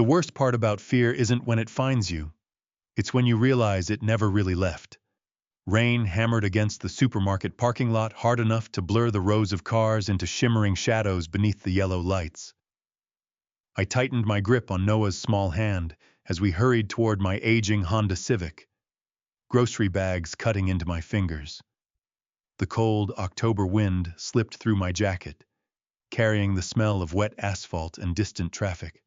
The worst part about fear isn't when it finds you. It's when you realize it never really left. Rain hammered against the supermarket parking lot hard enough to blur the rows of cars into shimmering shadows beneath the yellow lights. I tightened my grip on Noah's small hand as we hurried toward my aging Honda Civic, grocery bags cutting into my fingers. The cold October wind slipped through my jacket, carrying the smell of wet asphalt and distant traffic.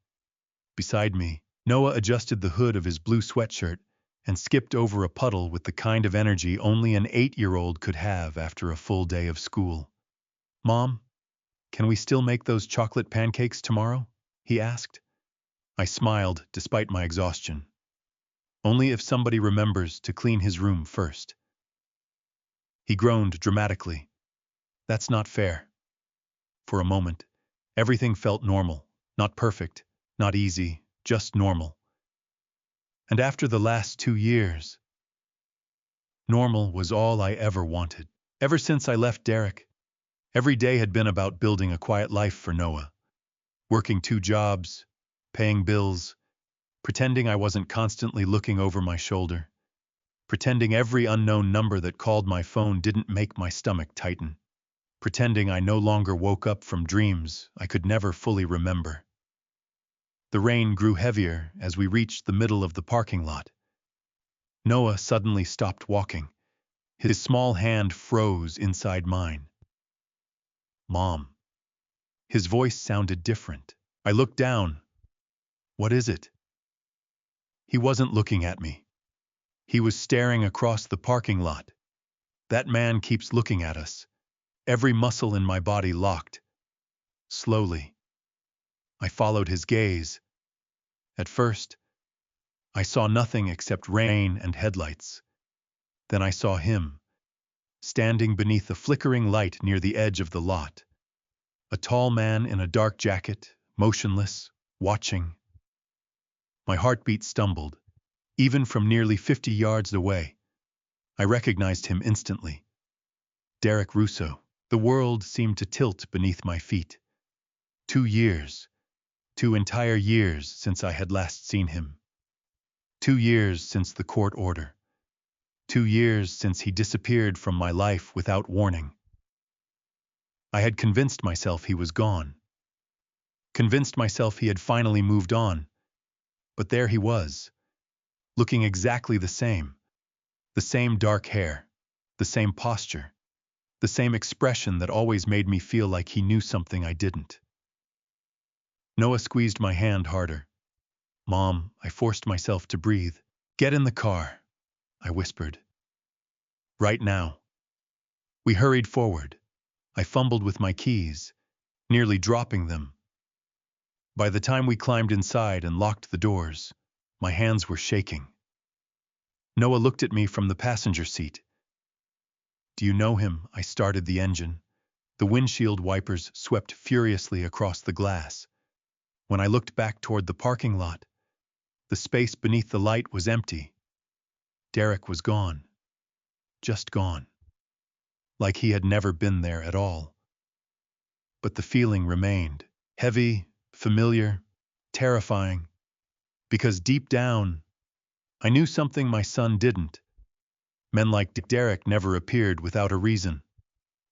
Beside me, Noah adjusted the hood of his blue sweatshirt and skipped over a puddle with the kind of energy only an 8-year-old could have after a full day of school. "Mom, can we still make those chocolate pancakes tomorrow?" he asked. I smiled despite my exhaustion. "Only if somebody remembers to clean his room first." He groaned dramatically. "That's not fair." For a moment, everything felt normal, not perfect, not easy, just normal. And after the last 2 years, normal was all I ever wanted. Ever since I left Derek, every day had been about building a quiet life for Noah. Working 2 jobs, paying bills, pretending I wasn't constantly looking over my shoulder, pretending every unknown number that called my phone didn't make my stomach tighten, pretending I no longer woke up from dreams I could never fully remember. The rain grew heavier as we reached the middle of the parking lot. Noah suddenly stopped walking. His small hand froze inside mine. "Mom." His voice sounded different. I looked down. "What is it?" He wasn't looking at me. He was staring across the parking lot. That man keeps looking at us. Every muscle in my body locked. Slowly, I followed his gaze. At first, I saw nothing except rain and headlights. Then I saw him, standing beneath a flickering light near the edge of the lot. A tall man in a dark jacket, motionless, watching. My heartbeat stumbled, even from nearly 50 yards away. I recognized him instantly. Derek Russo. The world seemed to tilt beneath my feet. 2 years, 2 entire years since I had last seen him. 2 years since the court order. 2 years since he disappeared from my life without warning. I had convinced myself he was gone. Convinced myself he had finally moved on. But there he was, looking exactly the same. The same dark hair, the same posture, the same expression that always made me feel like he knew something I didn't. Noah squeezed my hand harder. "Mom," I forced myself to breathe. "Get in the car," I whispered. "Right now." We hurried forward. I fumbled with my keys, nearly dropping them. By the time we climbed inside and locked the doors, my hands were shaking. Noah looked at me from the passenger seat. "Do you know him?" I started the engine. The windshield wipers swept furiously across the glass. When I looked back toward the parking lot, the space beneath the light was empty. Derek was gone. Just gone. Like he had never been there at all. But the feeling remained. Heavy, familiar, terrifying. Because deep down, I knew something my son didn't. Men like Derek never appeared without a reason.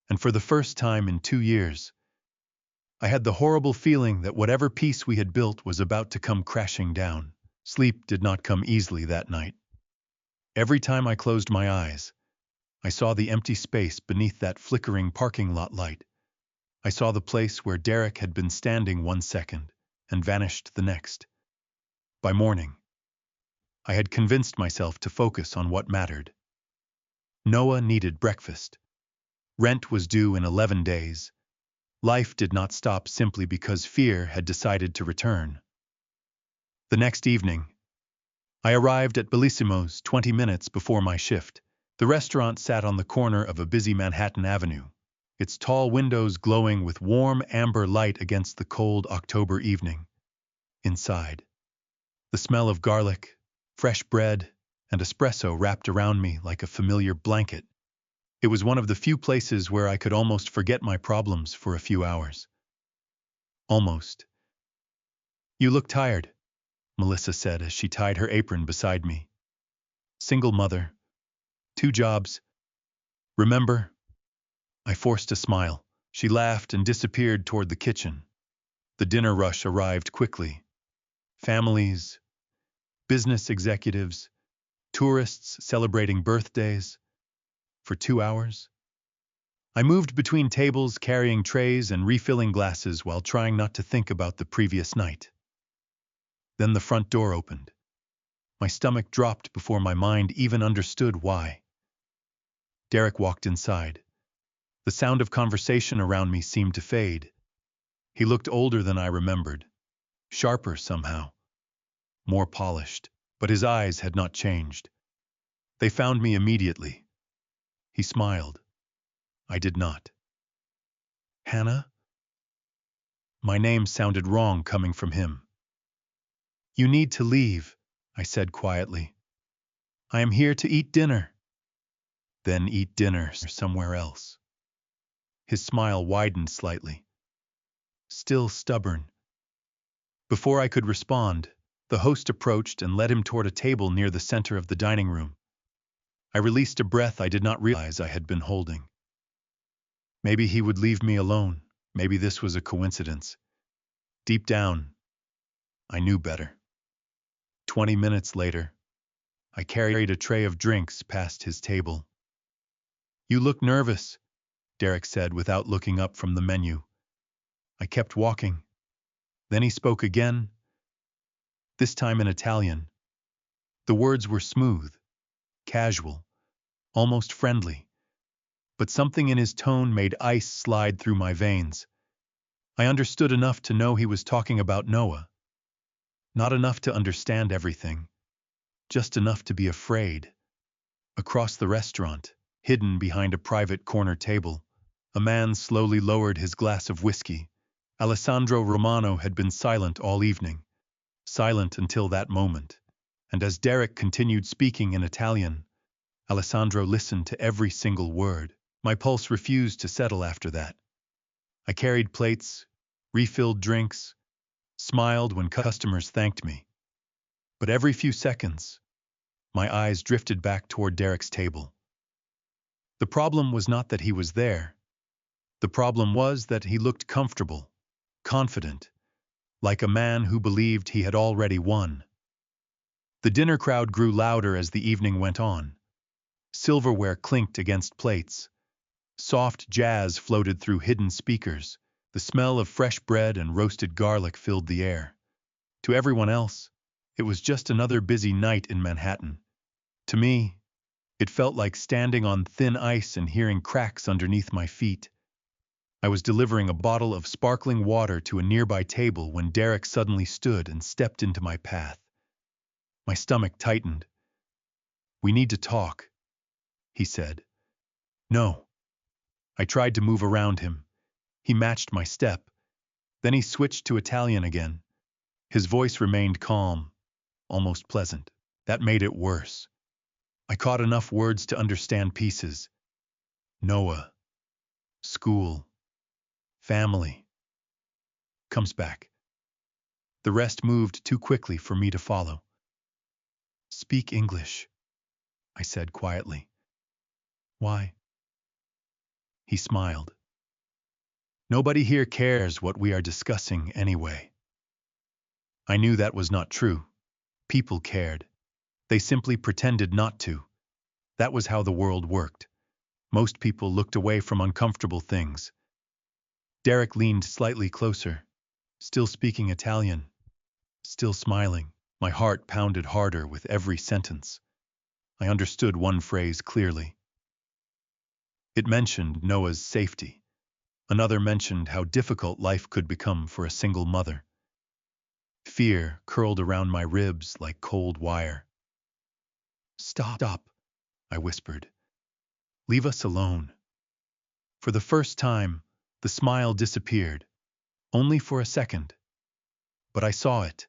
And for the first time in 2 years, I had the horrible feeling that whatever peace we had built was about to come crashing down. Sleep did not come easily that night. Every time I closed my eyes, I saw the empty space beneath that flickering parking lot light. I saw the place where Derek had been standing 1 second and vanished the next. By morning, I had convinced myself to focus on what mattered. Noah needed breakfast. Rent was due in 11 days. Life did not stop simply because fear had decided to return. The next evening, I arrived at Bellissimo's 20 minutes before my shift. The restaurant sat on the corner of a busy Manhattan avenue, its tall windows glowing with warm amber light against the cold October evening. Inside, the smell of garlic, fresh bread, and espresso wrapped around me like a familiar blanket. It was one of the few places where I could almost forget my problems for a few hours. Almost. "You look tired," Melissa said as she tied her apron beside me. Single mother. 2 jobs. Remember? I forced a smile. She laughed and disappeared toward the kitchen. The dinner rush arrived quickly. Families, business executives, tourists celebrating birthdays. For 2 hours. I moved between tables carrying trays and refilling glasses while trying not to think about the previous night. Then the front door opened. My stomach dropped before my mind even understood why. Derek walked inside. The sound of conversation around me seemed to fade. He looked older than I remembered, sharper somehow, more polished, but his eyes had not changed. They found me immediately. He smiled. I did not. Hannah? My name sounded wrong coming from him. You need to leave, I said quietly. I am here to eat dinner. Then eat dinner somewhere else. His smile widened slightly. Still stubborn. Before I could respond, the host approached and led him toward a table near the center of the dining room. I released a breath I did not realize I had been holding. Maybe he would leave me alone. Maybe this was a coincidence. Deep down, I knew better. 20 minutes later, I carried a tray of drinks past his table. You look nervous, Derek said without looking up from the menu. I kept walking. Then he spoke again, this time in Italian. The words were smooth, casual, almost friendly, but something in his tone made ice slide through my veins. I understood enough to know he was talking about Noah. Not enough to understand everything, just enough to be afraid. Across the restaurant, hidden behind a private corner table, a man slowly lowered his glass of whiskey. Alessandro Romano had been silent all evening, silent until that moment. And as Derek continued speaking in Italian, Alessandro listened to every single word. My pulse refused to settle after that. I carried plates, refilled drinks, smiled when customers thanked me. But every few seconds, my eyes drifted back toward Derek's table. The problem was not that he was there. The problem was that he looked comfortable, confident, like a man who believed he had already won. The dinner crowd grew louder as the evening went on. Silverware clinked against plates. Soft jazz floated through hidden speakers. The smell of fresh bread and roasted garlic filled the air. To everyone else, it was just another busy night in Manhattan. To me, it felt like standing on thin ice and hearing cracks underneath my feet. I was delivering a bottle of sparkling water to a nearby table when Derek suddenly stood and stepped into my path. My stomach tightened. We need to talk, he said. No. I tried to move around him. He matched my step. Then he switched to Italian again. His voice remained calm, almost pleasant. That made it worse. I caught enough words to understand pieces. Noah. School. Family. Comes back. The rest moved too quickly for me to follow. Speak English, I said quietly. Why? He smiled. Nobody here cares what we are discussing anyway. I knew that was not true. People cared. They simply pretended not to. That was how the world worked. Most people looked away from uncomfortable things. Derek leaned slightly closer, still speaking Italian, still smiling. My heart pounded harder with every sentence. I understood one phrase clearly. It mentioned Noah's safety. Another mentioned how difficult life could become for a single mother. Fear curled around my ribs like cold wire. Stop, I whispered. Leave us alone. For the first time, the smile disappeared, only for a second. But I saw it.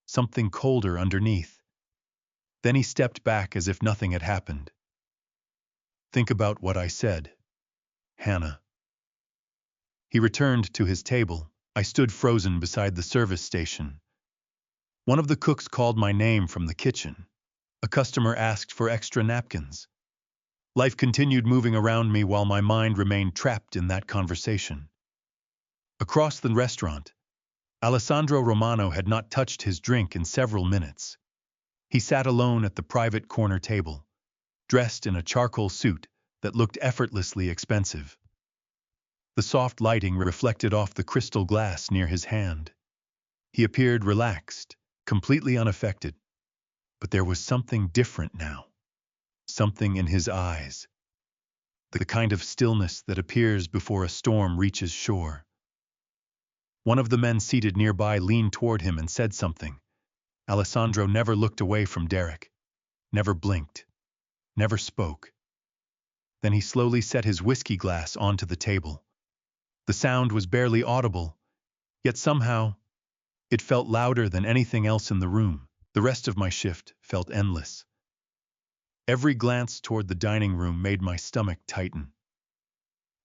Something colder underneath. Then he stepped back as if nothing had happened. Think about what I said, Hannah. He returned to his table. I stood frozen beside the service station. One of the cooks called my name from the kitchen. A customer asked for extra napkins. Life continued moving around me while my mind remained trapped in that conversation. Across the restaurant, Alessandro Romano had not touched his drink in several minutes. He sat alone at the private corner table, dressed in a charcoal suit that looked effortlessly expensive. The soft lighting reflected off the crystal glass near his hand. He appeared relaxed, completely unaffected. But there was something different now. Something in his eyes. The kind of stillness that appears before a storm reaches shore. One of the men seated nearby leaned toward him and said something. Alessandro never looked away from Derek, never blinked, never spoke. Then he slowly set his whiskey glass onto the table. The sound was barely audible, yet somehow it felt louder than anything else in the room. The rest of my shift felt endless. Every glance toward the dining room made my stomach tighten.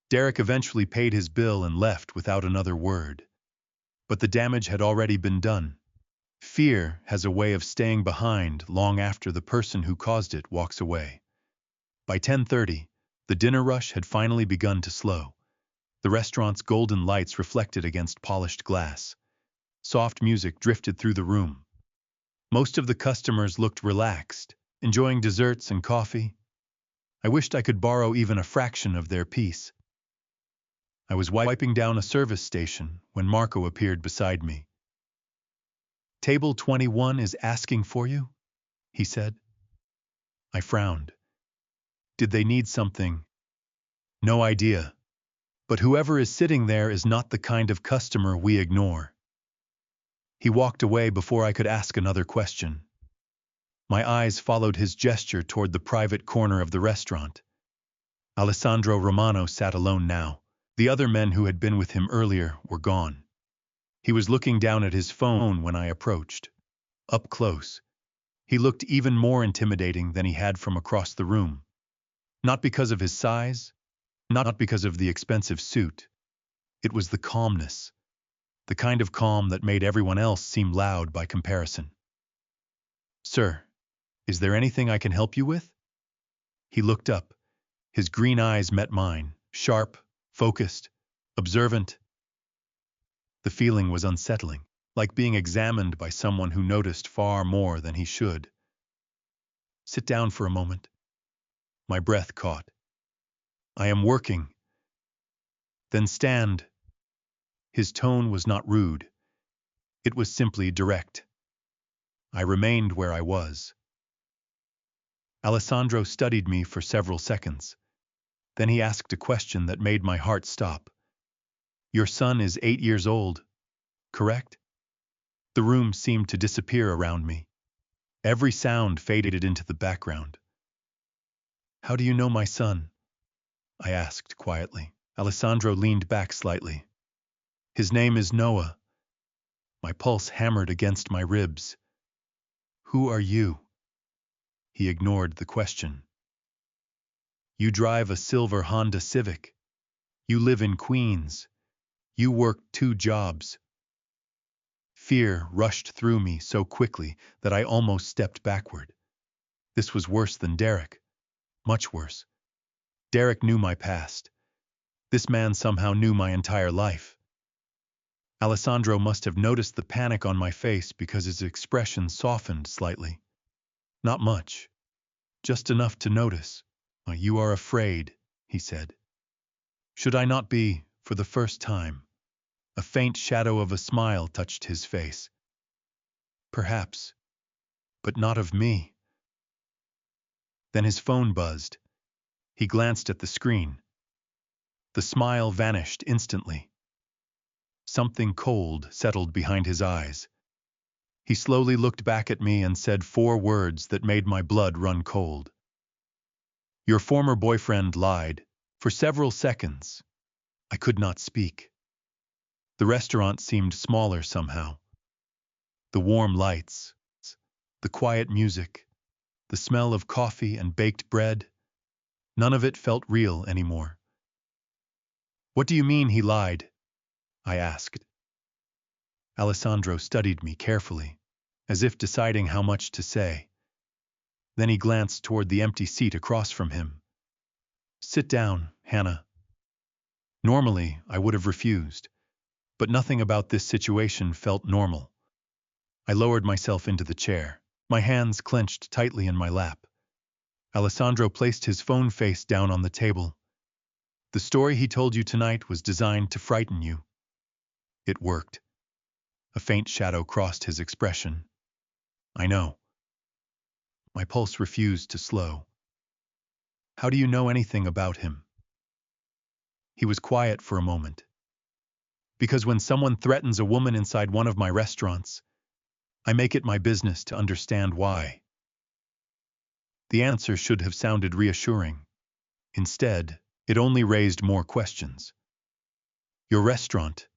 Derek eventually paid his bill and left without another word. But the damage had already been done. Fear has a way of staying behind long after the person who caused it walks away. By 10:30, the dinner rush had finally begun to slow. The restaurant's golden lights reflected against polished glass. Soft music drifted through the room. Most of the customers looked relaxed, enjoying desserts and coffee. I wished I could borrow even a fraction of their peace. I was wiping down a service station when Marco appeared beside me. "Table 21 is asking for you," he said. I frowned. Did they need something? No idea. But whoever is sitting there is not the kind of customer we ignore. He walked away before I could ask another question. My eyes followed his gesture toward the private corner of the restaurant. Alessandro Romano sat alone now. The other men who had been with him earlier were gone. He was looking down at his phone when I approached. Up close, he looked even more intimidating than he had from across the room. Not because of his size, not because of the expensive suit. It was the calmness, the kind of calm that made everyone else seem loud by comparison. "Sir, is there anything I can help you with?" He looked up. His green eyes met mine, sharp, focused, observant. The feeling was unsettling, like being examined by someone who noticed far more than he should. "Sit down for a moment." My breath caught. "I am working." "Then stand." His tone was not rude. It was simply direct. I remained where I was. Alessandro studied me for several seconds. Then he asked a question that made my heart stop. "Your son is 8 years old, correct?" The room seemed to disappear around me. Every sound faded into the background. "How do you know my son?" I asked quietly. Alessandro leaned back slightly. "His name is Noah." My pulse hammered against my ribs. "Who are you?" He ignored the question. "You drive a silver Honda Civic. You live in Queens. You work 2 jobs." Fear rushed through me so quickly that I almost stepped backward. This was worse than Derek. Much worse. Derek knew my past. This man somehow knew my entire life. Alessandro must have noticed the panic on my face because his expression softened slightly. Not much. Just enough to notice. "You are afraid," he said. "Should I not be, for the first time?" A faint shadow of a smile touched his face. "Perhaps. But not of me." Then his phone buzzed. He glanced at the screen. The smile vanished instantly. Something cold settled behind his eyes. He slowly looked back at me and said 4 words that made my blood run cold. "Your former boyfriend lied." For several seconds, I could not speak. The restaurant seemed smaller somehow. The warm lights, the quiet music, the smell of coffee and baked bread, none of it felt real anymore. "What do you mean he lied?" I asked. Alessandro studied me carefully. as if deciding how much to say. Then he glanced toward the empty seat across from him. "Sit down, Hannah." Normally, I would have refused, but nothing about this situation felt normal. I lowered myself into the chair, my hands clenched tightly in my lap. Alessandro placed his phone face down on the table. "The story he told you tonight was designed to frighten you." It worked. A faint shadow crossed his expression. "I know." My pulse refused to slow. "How do you know anything about him?" He was quiet for a moment. "Because when someone threatens a woman inside one of my restaurants, I make it my business to understand why." The answer should have sounded reassuring. Instead, it only raised more questions. "Your restaurant?"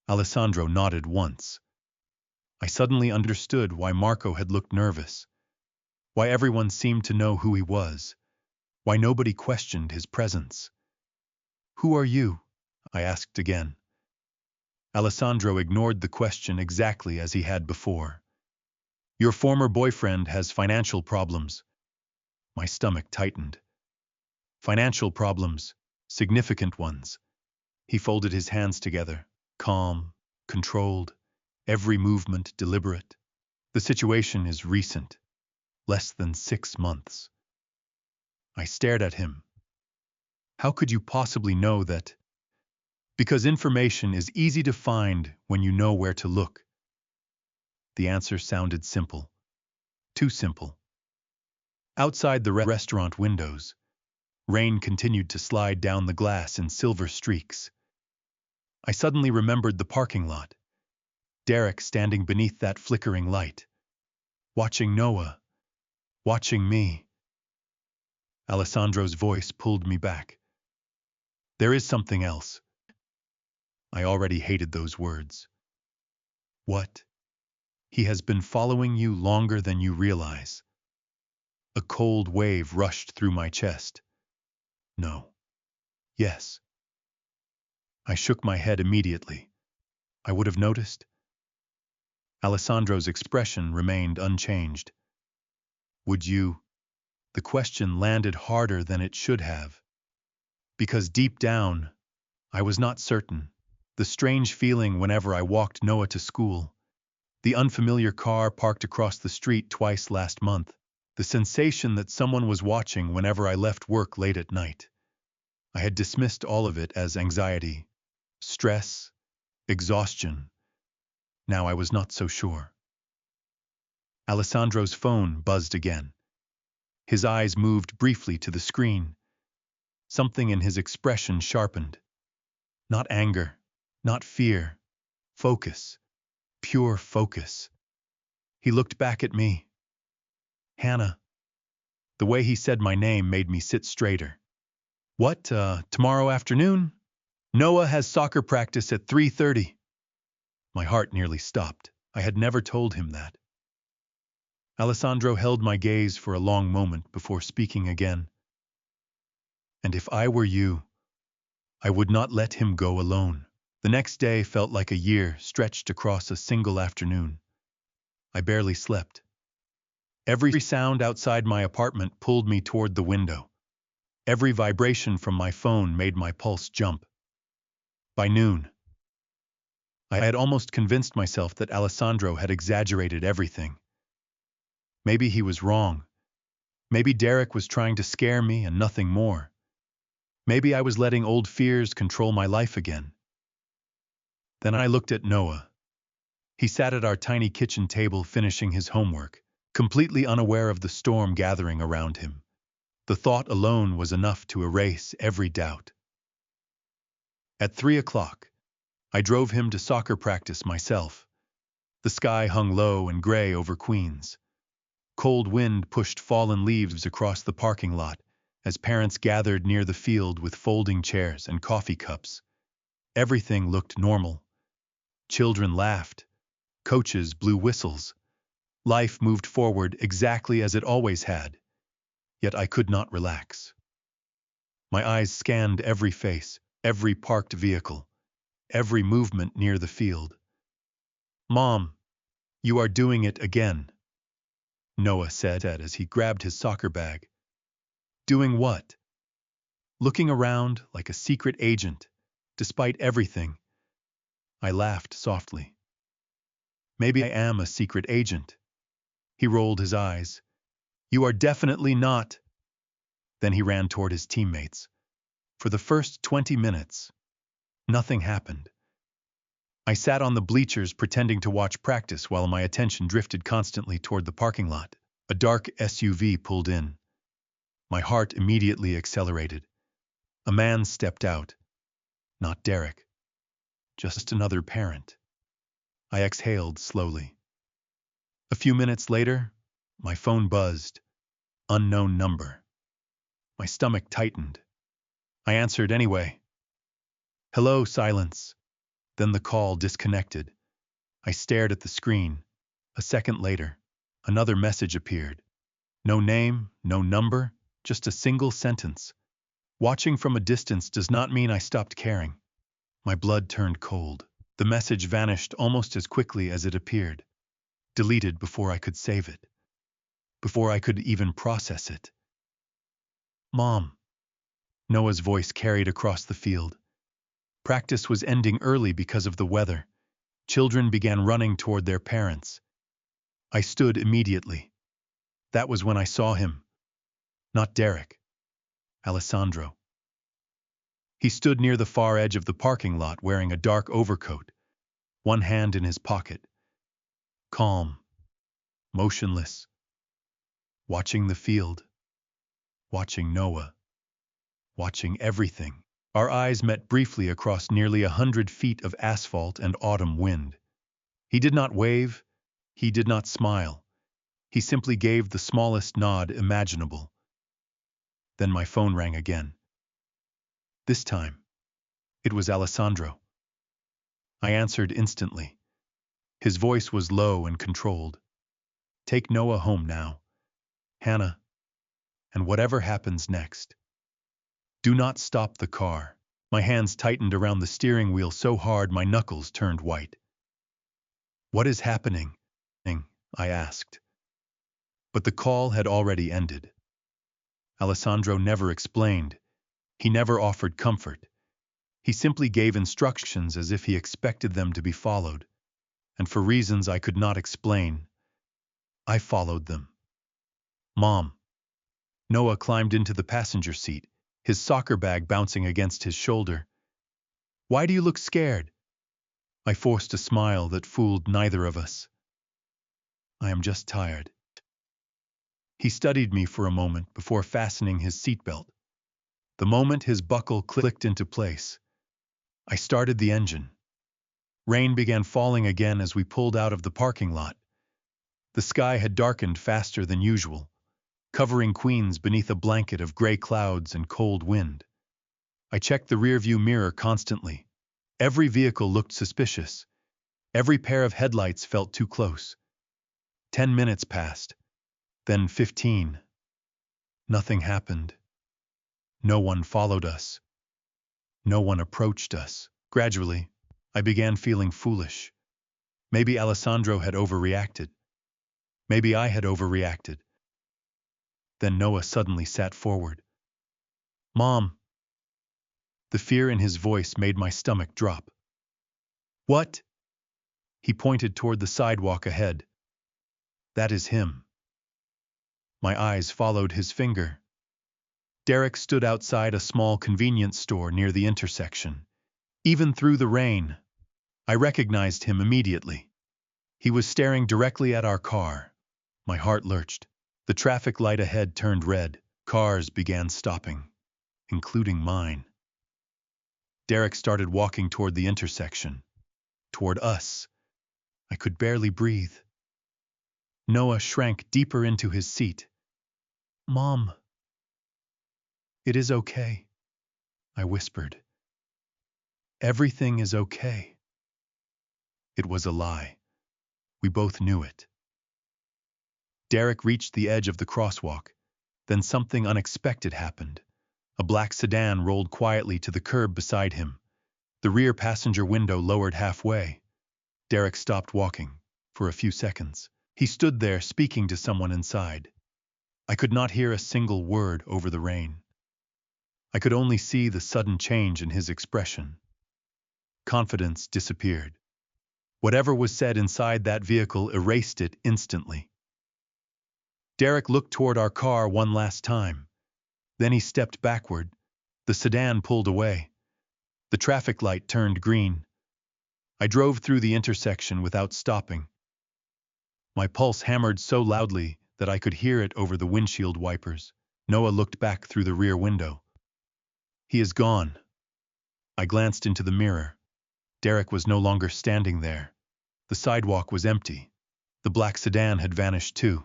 Alessandro nodded once. I suddenly understood why Marco had looked nervous, why everyone seemed to know who he was, why nobody questioned his presence. "Who are you?" I asked again. Alessandro ignored the question exactly as he had before. "Your former boyfriend has financial problems." My stomach tightened. "Financial problems, significant ones." He folded his hands together, calm, controlled, every movement deliberate. "The situation is recent, less than 6 months." I stared at him. "How could you possibly know that?" "Because information is easy to find when you know where to look." The answer sounded simple. Too simple. Outside the restaurant windows, rain continued to slide down the glass in silver streaks. I suddenly remembered the parking lot. Derek standing beneath that flickering light. Watching Noah. Watching me. Alessandro's voice pulled me back. "There is something else." I already hated those words. "What?" "He has been following you longer than you realize." A cold wave rushed through my chest. "No." "Yes." I shook my head immediately. "I would have noticed." Alessandro's expression remained unchanged. "Would you?" The question landed harder than it should have. Because deep down, I was not certain. The strange feeling whenever I walked Noah to school, the unfamiliar car parked across the street twice last month, the sensation that someone was watching whenever I left work late at night. I had dismissed all of it as anxiety, stress, exhaustion. Now I was not so sure. Alessandro's phone buzzed again. His eyes moved briefly to the screen. Something in his expression sharpened. Not anger, not fear. Focus. Pure focus. He looked back at me. "Hannah." The way he said my name made me sit straighter. "What, tomorrow afternoon?" "Noah has soccer practice at 3:30. My heart nearly stopped. I had never told him that. Alessandro held my gaze for a long moment before speaking again. "And if I were you, I would not let him go alone." The next day felt like a year stretched across a single afternoon. I barely slept. Every sound outside my apartment pulled me toward the window. Every vibration from my phone made my pulse jump. By noon, I had almost convinced myself that Alessandro had exaggerated everything. Maybe he was wrong. Maybe Derek was trying to scare me and nothing more. Maybe I was letting old fears control my life again. Then I looked at Noah. He sat at our tiny kitchen table finishing his homework, completely unaware of the storm gathering around him. The thought alone was enough to erase every doubt. At 3 o'clock, I drove him to soccer practice myself. The sky hung low and gray over Queens. Cold wind pushed fallen leaves across the parking lot as parents gathered near the field with folding chairs and coffee cups. Everything looked normal. Children laughed. Coaches blew whistles. Life moved forward exactly as it always had. Yet I could not relax. My eyes scanned every face, every parked vehicle, every movement near the field. "Mom," You are doing it again, Noah said as he grabbed his soccer bag. Doing what? Looking around like a secret agent, despite everything. I laughed softly. Maybe I am a secret agent. He rolled his eyes. You are definitely not. Then he ran toward his teammates. For the first 20 minutes, nothing happened. I sat on the bleachers pretending to watch practice while my attention drifted constantly toward the parking lot. A dark SUV pulled in. My heart immediately accelerated. A man stepped out. Not Derek. Just another parent. I exhaled slowly. A few minutes later, my phone buzzed. Unknown number. My stomach tightened. I answered anyway. Hello, silence. Then the call disconnected. I stared at the screen. A second later, another message appeared. No name, no number, just a single sentence. Watching from a distance does not mean I stopped caring. My blood turned cold. The message vanished almost as quickly as it appeared. Deleted before I could save it. Before I could even process it. Mom. Noah's voice carried across the field. Practice was ending early because of the weather. Children began running toward their parents. I stood immediately. That was when I saw him. Not Derek. Alessandro. He stood near the far edge of the parking lot wearing a dark overcoat, one hand in his pocket. Calm. Motionless. Watching the field. Watching Noah. Watching everything. Our eyes met briefly across nearly 100 feet of asphalt and autumn wind. He did not wave. He did not smile. He simply gave the smallest nod imaginable. Then my phone rang again. This time, it was Alessandro. I answered instantly. His voice was low and controlled. Take Noah home now, Hannah, and whatever happens next. Do not stop the car. My hands tightened around the steering wheel so hard my knuckles turned white. What is happening? I asked. But the call had already ended. Alessandro never explained. He never offered comfort. He simply gave instructions as if he expected them to be followed. And for reasons I could not explain, I followed them. Mom. Noah climbed into the passenger seat, his soccer bag bouncing against his shoulder. Why do you look scared? I forced a smile that fooled neither of us. I am just tired. He studied me for a moment before fastening his seatbelt. The moment his buckle clicked into place, I started the engine. Rain began falling again as we pulled out of the parking lot. The sky had darkened faster than usual, covering Queens beneath a blanket of gray clouds and cold wind. I checked the rearview mirror constantly. Every vehicle looked suspicious. Every pair of headlights felt too close. 10 minutes passed. Then 15. Nothing happened. No one followed us. No one approached us. Gradually, I began feeling foolish. Maybe Alessandro had overreacted. Maybe I had overreacted. Then Noah suddenly sat forward. Mom. The fear in his voice made my stomach drop. What? He pointed toward the sidewalk ahead. That is him. My eyes followed his finger. Derek stood outside a small convenience store near the intersection. Even through the rain, I recognized him immediately. He was staring directly at our car. My heart lurched. The traffic light ahead turned red. Cars began stopping, including mine. Derek started walking toward the intersection, toward us. I could barely breathe. Noah shrank deeper into his seat. Mom. It is okay, I whispered. Everything is okay. It was a lie. We both knew it. Derek reached the edge of the crosswalk. Then something unexpected happened. A black sedan rolled quietly to the curb beside him. The rear passenger window lowered halfway. Derek stopped walking. For a few seconds, he stood there speaking to someone inside. I could not hear a single word over the rain. I could only see the sudden change in his expression. Confidence disappeared. Whatever was said inside that vehicle erased it instantly. Derek looked toward our car one last time. Then he stepped backward. The sedan pulled away. The traffic light turned green. I drove through the intersection without stopping. My pulse hammered so loudly that I could hear it over the windshield wipers. Noah looked back through the rear window. He is gone. I glanced into the mirror. Derek was no longer standing there. The sidewalk was empty. The black sedan had vanished too.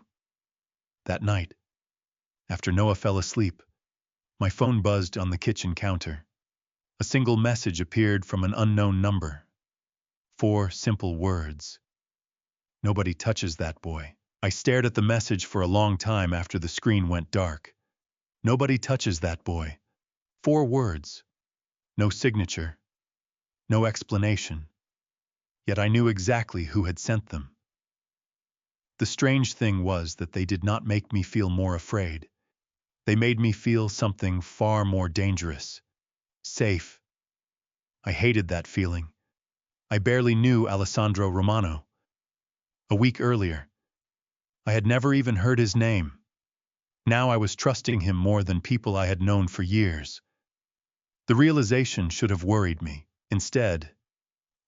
That night, after Noah fell asleep, my phone buzzed on the kitchen counter. A single message appeared from an unknown number. 4 simple words. Nobody touches that boy. I stared at the message for a long time after the screen went dark. Nobody touches that boy. 4 words. No signature. No explanation. Yet I knew exactly who had sent them. The strange thing was that they did not make me feel more afraid. They made me feel something far more dangerous. Safe. I hated that feeling. I barely knew Alessandro Romano. A week earlier, I had never even heard his name. Now I was trusting him more than people I had known for years. The realization should have worried me. Instead,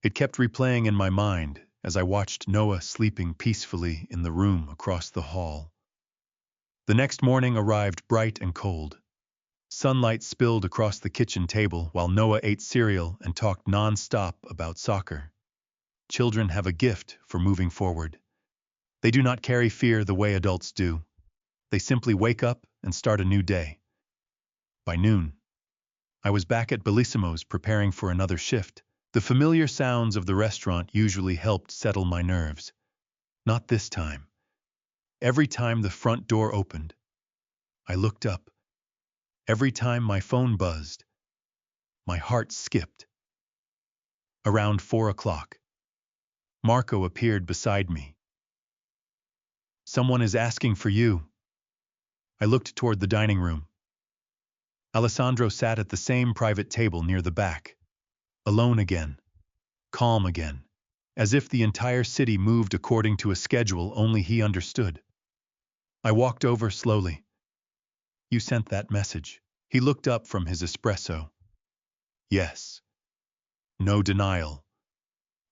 it kept replaying in my mind as I watched Noah sleeping peacefully in the room across the hall. The next morning arrived bright and cold. Sunlight spilled across the kitchen table while Noah ate cereal and talked non-stop about soccer. Children have a gift for moving forward. They do not carry fear the way adults do. They simply wake up and start a new day. By noon, I was back at Bellissimo's preparing for another shift. The familiar sounds of the restaurant usually helped settle my nerves. Not this time. Every time the front door opened, I looked up. Every time my phone buzzed, my heart skipped. Around 4 o'clock, Marco appeared beside me. "Someone is asking for you." I looked toward the dining room. Alessandro sat at the same private table near the back. Alone again. Calm again. As if the entire city moved according to a schedule only he understood. I walked over slowly. "You sent that message." He looked up from his espresso. Yes. No denial.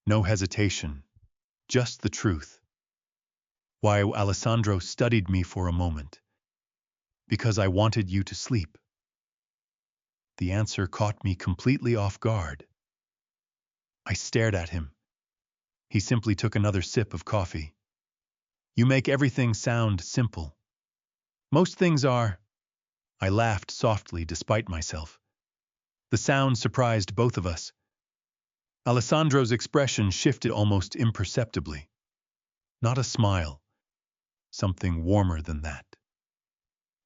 No hesitation. Just the truth. Why? Alessandro studied me for a moment. "Because I wanted you to sleep." The answer caught me completely off guard. I stared at him. He simply took another sip of coffee. "You make everything sound simple." "Most things are." I laughed softly despite myself. The sound surprised both of us. Alessandro's expression shifted almost imperceptibly. Not a smile. Something warmer than that.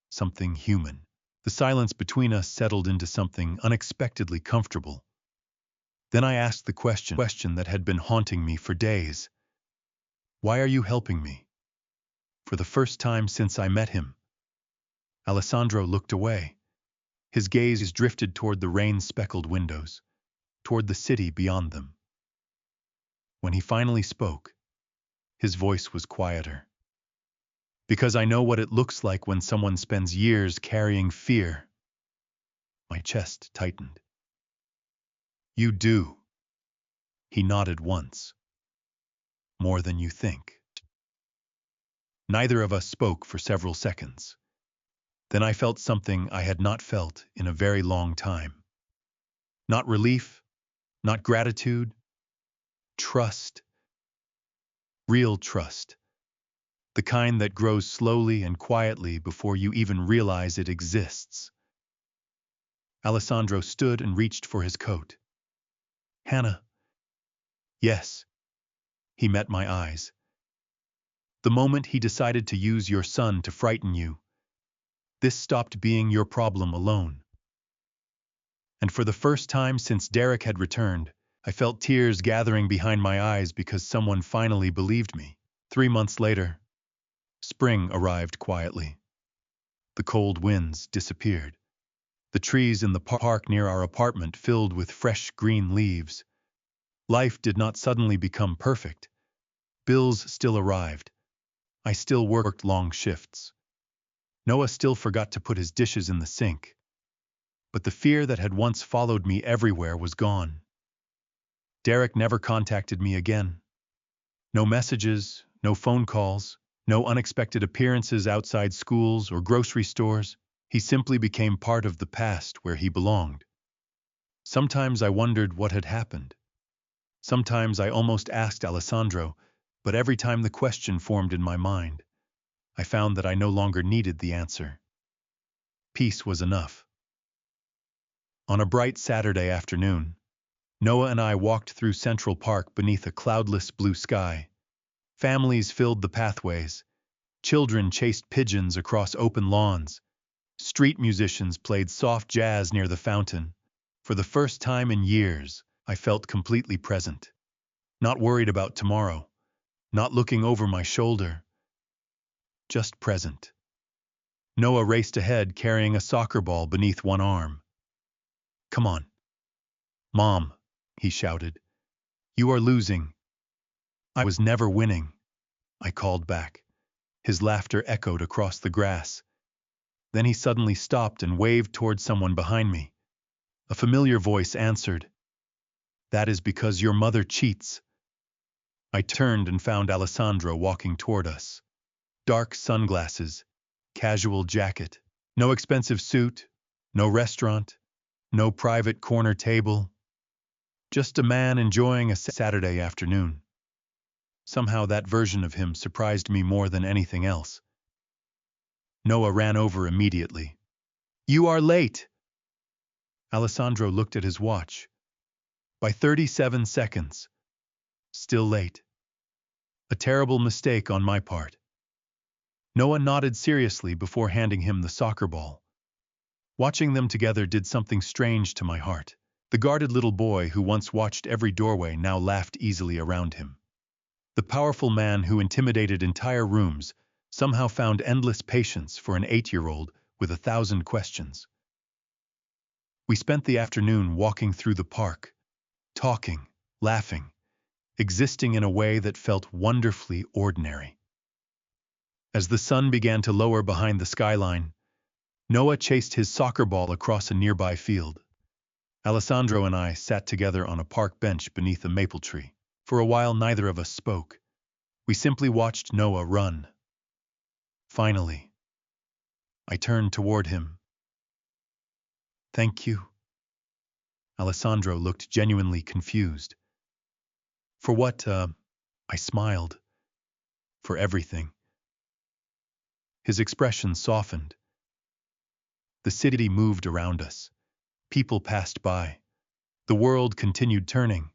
Something human. The silence between us settled into something unexpectedly comfortable. Then I asked the question that had been haunting me for days. "Why are you helping me?" For the first time since I met him, Alessandro looked away. His gaze drifted toward the rain-speckled windows, toward the city beyond them. When he finally spoke, his voice was quieter. "Because I know what it looks like when someone spends years carrying fear." My chest tightened. "You do." He nodded once. "More than you think." Neither of us spoke for several seconds. Then I felt something I had not felt in a very long time. Not relief, not gratitude. Trust. Real trust. The kind that grows slowly and quietly before you even realize it exists. Alessandro stood and reached for his coat. "Hannah." "Yes." He met my eyes. "The moment he decided to use your son to frighten you, this stopped being your problem alone." And for the first time since Derek had returned, I felt tears gathering behind my eyes because someone finally believed me. 3 months later, spring arrived quietly. The cold winds disappeared. The trees in the park near our apartment filled with fresh green leaves. Life did not suddenly become perfect. Bills still arrived. I still worked long shifts. Noah still forgot to put his dishes in the sink. But the fear that had once followed me everywhere was gone. Derek never contacted me again. No messages, no phone calls, no unexpected appearances outside schools or grocery stores. He simply became part of the past where he belonged. Sometimes I wondered what had happened. Sometimes I almost asked Alessandro, but every time the question formed in my mind, I found that I no longer needed the answer. Peace was enough. On a bright Saturday afternoon, Noah and I walked through Central Park beneath a cloudless blue sky. Families filled the pathways. Children chased pigeons across open lawns. Street musicians played soft jazz near the fountain. For the first time in years, I felt completely present. Not worried about tomorrow. Not looking over my shoulder. Just present. Noah raced ahead carrying a soccer ball beneath one arm. "Come on." "Mom," he shouted. "You are losing." "I was never winning," I called back. His laughter echoed across the grass. Then he suddenly stopped and waved toward someone behind me. A familiar voice answered, "That is because your mother cheats." I turned and found Alessandro walking toward us. Dark sunglasses, casual jacket, no expensive suit, no restaurant, no private corner table. Just a man enjoying a Saturday afternoon. Somehow that version of him surprised me more than anything else. Noah ran over immediately. "You are late!" Alessandro looked at his watch. By 37 seconds. Still late. A terrible mistake on my part. Noah nodded seriously before handing him the soccer ball. Watching them together did something strange to my heart. The guarded little boy who once watched every doorway now laughed easily around him. The powerful man who intimidated entire rooms somehow found endless patience for an 8-year-old with 1,000 questions. We spent the afternoon walking through the park, talking, laughing, existing in a way that felt wonderfully ordinary. As the sun began to lower behind the skyline, Noah chased his soccer ball across a nearby field. Alessandro and I sat together on a park bench beneath a maple tree. For a while, neither of us spoke. We simply watched Noah run. Finally, I turned toward him. "Thank you." Alessandro looked genuinely confused. "For what?" I smiled. "For everything." His expression softened. The city moved around us. People passed by. The world continued turning.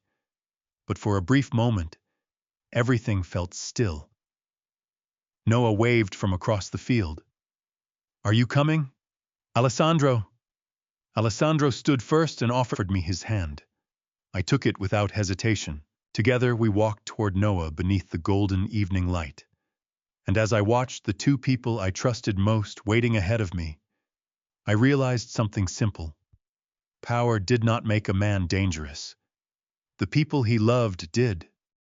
But for a brief moment, everything felt still. Noah waved from across the field. "Are you coming?" "Alessandro!" Alessandro stood first and offered me his hand. I took it without hesitation. Together we walked toward Noah beneath the golden evening light. And as I watched the two people I trusted most waiting ahead of me, I realized something simple. Power did not make a man dangerous. The people he loved did.